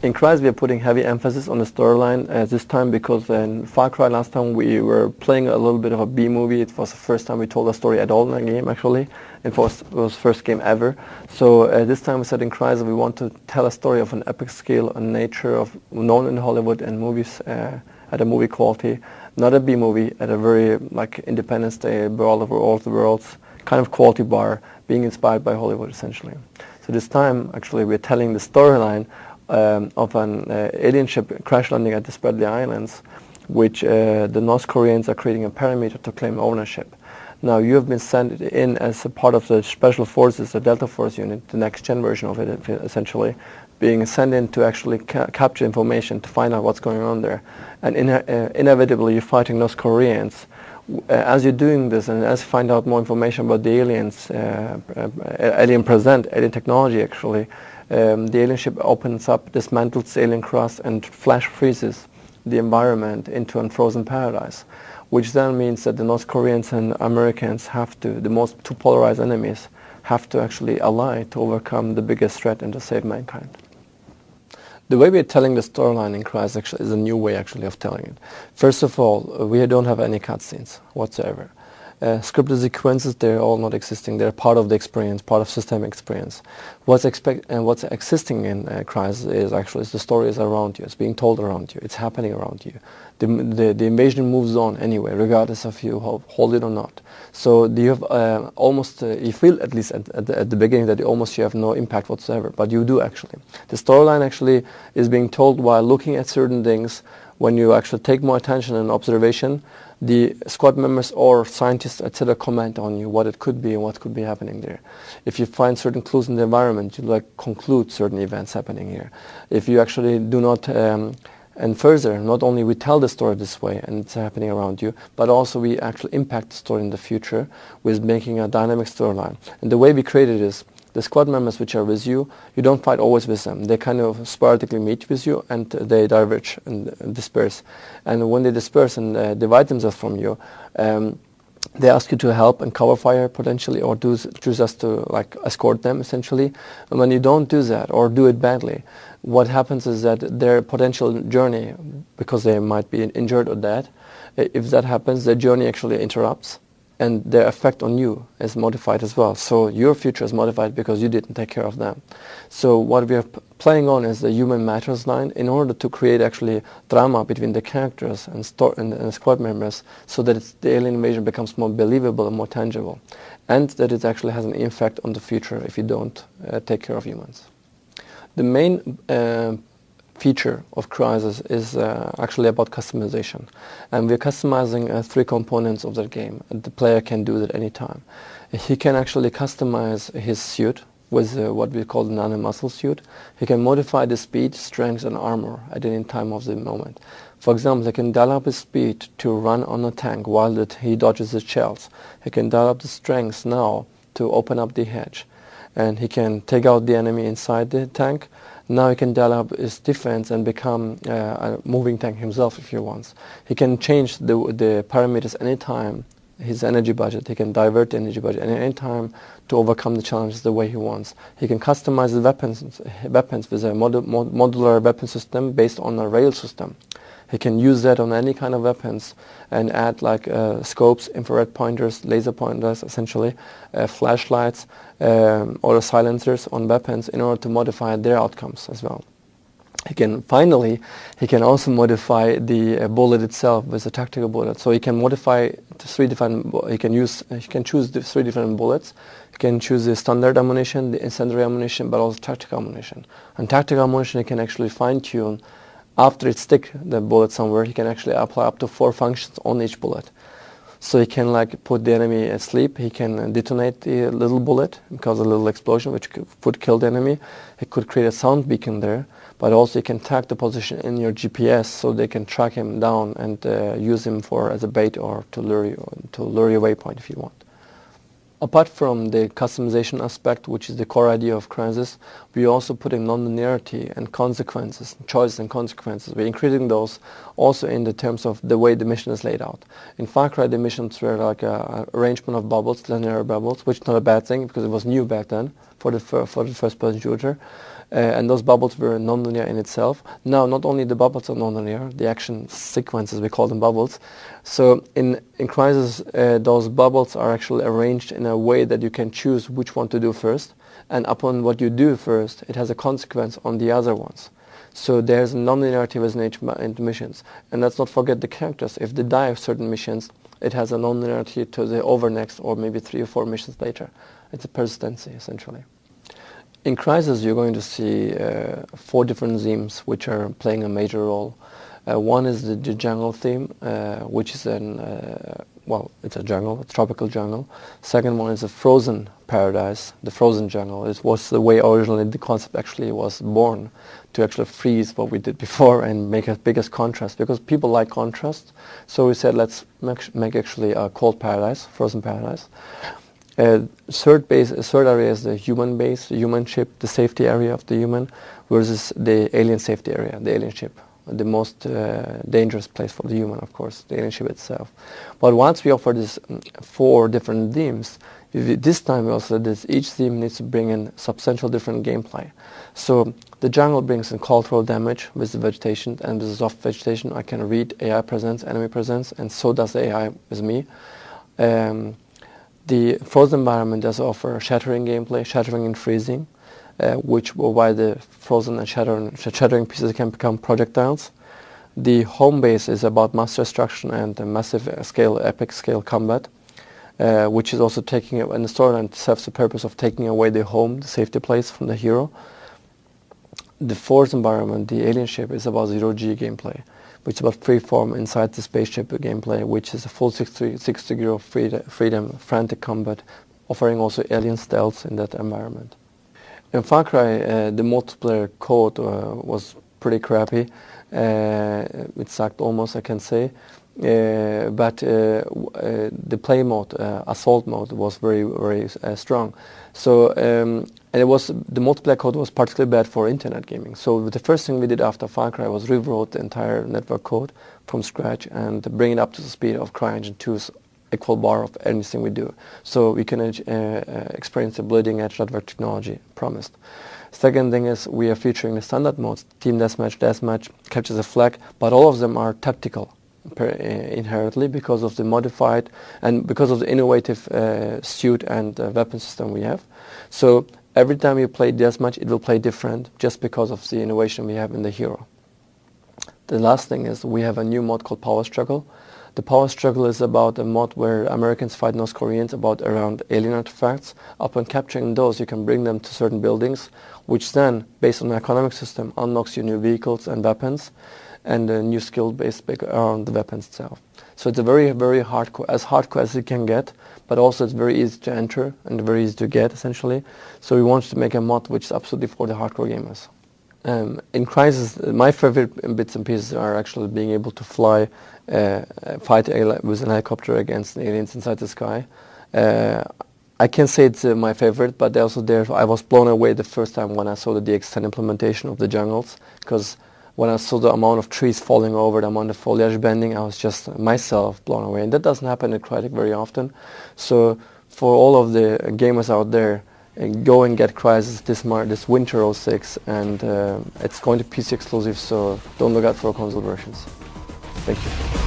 In Crysis we are putting heavy emphasis on the storyline this time because in Far Cry last time we were playing a little bit of a B movie. It was the first time we told a story at all in a game actually. It was the first game ever. So this time we said in Crysis we want to tell a story of an epic scale and nature of known in Hollywood and movies at a movie quality. Not a B movie, at a very like Independence Day, World of all the worlds kind of quality bar, being inspired by Hollywood essentially. So this time actually we're telling the storyline of an alien ship crash landing at the Spratly Islands, which the North Koreans are creating a perimeter to claim ownership. Now you have been sent in as a part of the Special Forces, the Delta Force unit, the next gen version of it essentially, being sent in to actually capture information to find out what's going on there. And inevitably you're fighting North Koreans. As you're doing this and as you find out more information about the aliens, alien technology actually, the alien ship opens up, dismantles alien crust and flash freezes the environment into a frozen paradise, which then means that the North Koreans and Americans have to, the most two polarized enemies, have to actually ally to overcome the biggest threat and to save mankind. The way we're telling the storyline in Crysis actually is a new way actually of telling it. First of all, we don't have any cutscenes whatsoever. Scripted sequences, they're all not existing. They're part of the experience, part of systemic experience. What's existing in Crysis is actually the story is around you. It's being told around you. It's happening around you. The invasion moves on anyway, regardless of you hold it or not. So you have almost, you feel at least at the beginning that you have no impact whatsoever, but you do actually. The storyline actually is being told while looking at certain things. When you actually take more attention and observation, the squad members or scientists, etc., comment on you what it could be and what could be happening there. If you find certain clues in the environment, you like conclude certain events happening here. If you actually do not, and further, not only we tell the story this way and it's happening around you, but also we actually impact the story in the future with making a dynamic storyline. And the way we create it is, the squad members which are with you, you don't fight always with them. They kind of sporadically meet with you and they diverge and disperse. And when they disperse and divide themselves from you, they ask you to help and cover fire potentially, or choose us to like escort them essentially. And when you don't do that or do it badly, what happens is that their potential journey, because they might be injured or dead, if that happens, their journey actually interrupts. And their effect on you is modified as well. So your future is modified because you didn't take care of them. So what we are playing on is the human matters line in order to create actually drama between the characters and squad members, so that the alien invasion becomes more believable and more tangible, and that it actually has an effect on the future if you don't take care of humans. The main feature of Crysis is actually about customization, and we're customizing 3 components of the game, and the player can do that anytime. He can actually customize his suit with what we call the nano-muscle suit. He can modify the speed, strength and armor at any time of the moment. For example, he can dial up his speed to run on a tank while he dodges the shells. He can dial up the strength now to open up the hatch, and he can take out the enemy inside the tank. Now he can dial up his defense and become a moving tank himself if he wants. He can change the parameters anytime, his energy budget. He can divert the energy budget at any time to overcome the challenges the way he wants. He can customize the weapons with a modular weapon system based on a rail system. He can use that on any kind of weapons and add like scopes, infrared pointers, laser pointers, essentially, flashlights, or silencers on weapons in order to modify their outcomes as well. He can also modify the bullet itself with a tactical bullet. So he can modify he can choose the 3 different bullets. He can choose the standard ammunition, the incendiary ammunition, but also tactical ammunition. And tactical ammunition he can actually fine-tune. After it stick the bullet somewhere, he can actually apply up to 4 functions on each bullet. So he can like put the enemy asleep. He can detonate the little bullet and cause a little explosion which would kill the enemy. He could create a sound beacon there, but also he can tag the position in your GPS so they can track him down and use him as a bait or to lure your waypoint if you want. Apart from the customization aspect, which is the core idea of Crysis, we also put in nonlinearity and consequences, choices and consequences. We're increasing those also in the terms of the way the mission is laid out. In Far Cry, the missions were like an arrangement of bubbles, linear bubbles, which is not a bad thing because it was new back then for the first-person shooter. and those bubbles were non-linear in itself. Now, not only the bubbles are non-linear, the action sequences, we call them bubbles. So in Crysis, those bubbles are actually arranged in a way that you can choose which one to do first, and upon what you do first, it has a consequence on the other ones. So there's non-linearity with missions. And let's not forget the characters. If they die of certain missions, it has a non-linearity to the over next or maybe 3 or 4 missions later. It's a persistency, essentially. In Crysis, you're going to see 4 different themes which are playing a major role. One is the jungle theme, which is it's a jungle, a tropical jungle. Second one is a frozen paradise, the frozen jungle. It was the way originally the concept actually was born, to actually freeze what we did before and make a biggest contrast, because people like contrast. So we said, let's make actually a cold paradise, frozen paradise. Third area is the human base, the human ship, the safety area of the human, versus the alien safety area, the alien ship. The most dangerous place for the human, of course, the alien ship itself. But once we offer these 4 different themes, this time we also said that each theme needs to bring in substantial different gameplay. So the jungle brings in collateral damage with the vegetation, and with the soft vegetation I can read AI presence, enemy presence, and so does the AI with me. The frozen environment does offer shattering gameplay, shattering and freezing, which why the frozen and shattering pieces can become projectiles. The home base is about mass destruction and massive scale, epic scale combat, which is also taking, and the storyline serves the purpose of taking away the home, the safety place from the hero. The fourth environment, the alien ship, is about zero-G gameplay, which is about freeform inside the spaceship gameplay, which is a full 6-degree of freedom, frantic combat, offering also alien stealth in that environment. In Far Cry, the multiplayer code was pretty crappy. It sucked almost, I can say. But the play mode, assault mode, was very, very strong. So and the multiplayer code was particularly bad for internet gaming. So the first thing we did after Far Cry was rewrote the entire network code from scratch and bring it up to the speed of CryEngine 2's equal bar of anything we do. So we can experience the bleeding edge network technology promised. Second thing is we are featuring the standard modes, team deathmatch, capture the flag, but all of them are tactical inherently because of the modified and because of the innovative suit and weapon system we have. So every time you play deathmatch, it will play different just because of the innovation we have in the hero. The last thing is we have a new mod called Power Struggle. The Power Struggle is about a mod where Americans fight North Koreans around alien artifacts. Upon capturing those, you can bring them to certain buildings, which then, based on the economic system, unlocks you new vehicles and weapons, and a new skill based around the weapons itself. So it's a very, very hardcore as it can get, but also it's very easy to enter and very easy to get, essentially. So we wanted to make a mod which is absolutely for the hardcore gamers. In Crysis, my favorite bits and pieces are actually being able to fly, fight with an helicopter against aliens inside the sky. I can say it's my favorite, but also I was blown away the first time when I saw the DX10 implementation of the jungles, because when I saw the amount of trees falling over, the amount of foliage bending, I was just myself blown away. And that doesn't happen in Crytek very often. So for all of the gamers out there, go and get Crysis this winter 06, and it's going to PC exclusive, so don't look out for console versions. Thank you.